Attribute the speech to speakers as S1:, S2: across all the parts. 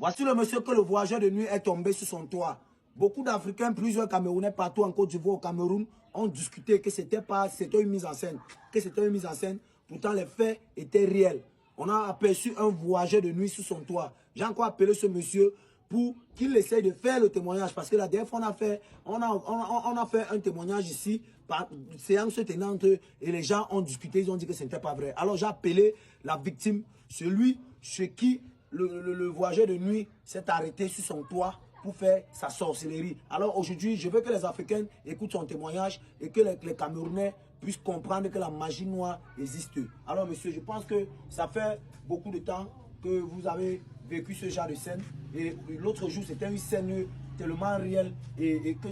S1: Voici le monsieur que le voyageur de nuit est tombé sur son toit. Beaucoup d'Africains, plusieurs Camerounais partout en Côte d'Ivoire, au Cameroun, ont discuté que c'était une mise en scène. Pourtant les faits étaient réels. On a aperçu un voyageur de nuit sur son toit. J'ai encore appelé ce monsieur pour qu'il essaye de faire le témoignage. Parce que la dernière fois, on a fait un témoignage ici, par séance tenante, et les gens ont discuté, ils ont dit que ce n'était pas vrai. Alors j'ai appelé la victime, celui chez qui le voyageur de nuit s'est arrêté sur son toit pour faire sa sorcellerie. Alors aujourd'hui, je veux que les Africains écoutent son témoignage et que les Camerounais puissent comprendre que la magie noire existe. Alors monsieur, je pense que ça fait beaucoup de temps que vous avez vécu ce genre de scène. Et l'autre jour, c'était une scène tellement réelle et que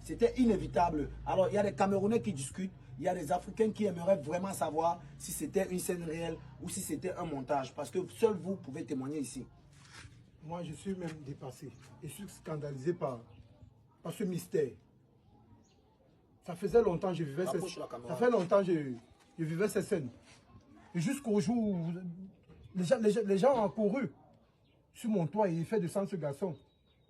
S1: c'était inévitable. Alors il y a des Camerounais qui discutent. Il y a des Africains qui aimeraient vraiment savoir si c'était une scène réelle ou si c'était un montage. Parce que seul vous pouvez témoigner ici.
S2: Moi, je suis même dépassé. Et je suis scandalisé par ce mystère. Ça faisait longtemps que je vivais ces scènes. Ça fait longtemps que je vivais ces scènes. Et jusqu'au jour où les gens ont couru sur mon toit et il fait descendre ce garçon.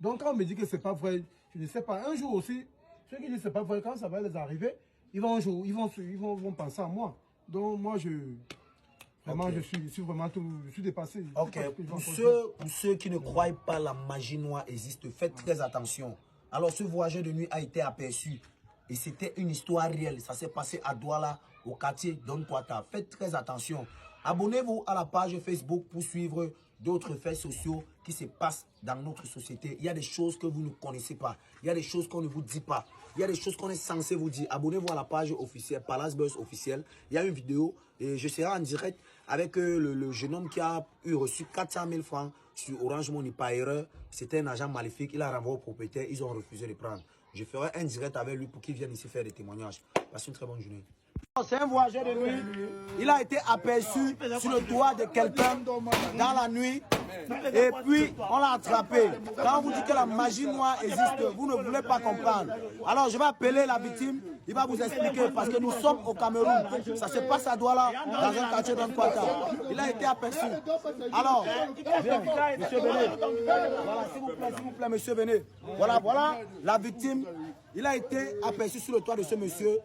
S2: Donc quand on me dit que ce n'est pas vrai, je ne sais pas. Un jour aussi, ceux qui disent que ce n'est pas vrai, quand ça va les arriver, ils vont penser à moi. Donc moi, vraiment, okay. je suis dépassé.
S1: Ok, pour ceux qui ne croient pas la magie noire existe, faites très attention. Alors ce voyageur de nuit a été aperçu et c'était une histoire réelle. Ça s'est passé à Douala, au quartier Don Poita. Faites très attention. Abonnez-vous à la page Facebook pour suivre d'autres faits sociaux qui se passent dans notre société. Il y a des choses que vous ne connaissez pas. Il y a des choses qu'on ne vous dit pas. Il y a des choses qu'on est censé vous dire. Abonnez-vous à la page officielle, Palace Buzz officiel. Il y a une vidéo et je serai en direct avec le jeune homme qui a reçu 400 000 francs sur Orange Money par erreur. C'était un agent maléfique. Il a renvoyé au propriétaire. Ils ont refusé de prendre. Je ferai un direct avec lui pour qu'il vienne ici faire des témoignages. Passez une très bonne journée. C'est un voyageur de nuit. Il a été aperçu sur le toit de quelqu'un dans la nuit. Et puis, on l'a attrapé. Quand on vous dit que la magie noire existe, vous ne voulez pas comprendre. Alors, je vais appeler la victime. Il va vous expliquer parce que nous sommes au Cameroun. Ça se passe à Douala, dans un quartier Don Poita. Il a été aperçu. Alors, viens, monsieur, venez. Voilà, s'il vous plaît, monsieur, venez. Voilà, la victime. Il a été aperçu sur le toit de ce monsieur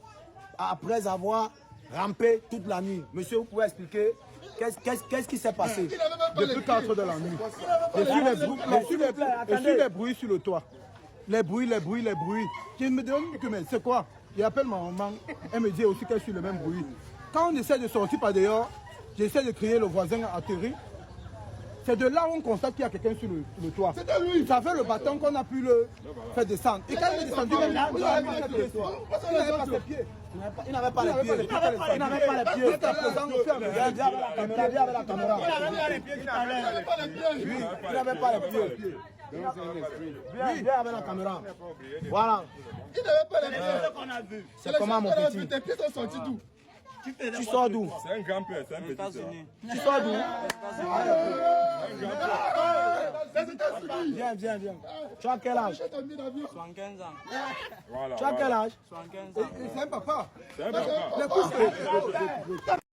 S1: après avoir rampé toute la nuit. Monsieur, vous pouvez expliquer qu'est-ce qui s'est passé?
S2: Depuis 4 heures de la nuit. Je suis les bruits sur le toit. Les bruits. Je me demande que mais c'est quoi? J'appelle ma maman, elle me dit aussi qu'elle suit le même bruit. Quand on essaie de sortir par dehors, j'essaie de crier, le voisin atterri. C'est de là où on constate qu'il y a quelqu'un sur le toit. Ça fait le bâton qu'on a pu le faire descendre. Et quand il est descendu, il n'avait pas ses pieds.
S1: Il n'avait pas les pieds. Il n'avait pas les pieds. Viens avec la caméra. Il n'avait pas les pieds. Viens avec la caméra. Voilà.
S3: Il n'avait pas les pieds.
S1: C'est comment mon petit?
S3: Tes pieds sont sortis d'où?
S1: Tu sors d'où?
S4: C'est un grand-père, c'est un petit.
S1: Tu sors d'où?
S3: Viens.
S1: Tu as quel âge?
S5: 75 ans.
S4: Voilà,
S1: Tu as quel âge?
S5: 75 ans.
S2: C'est un papa.
S4: C'est un papa.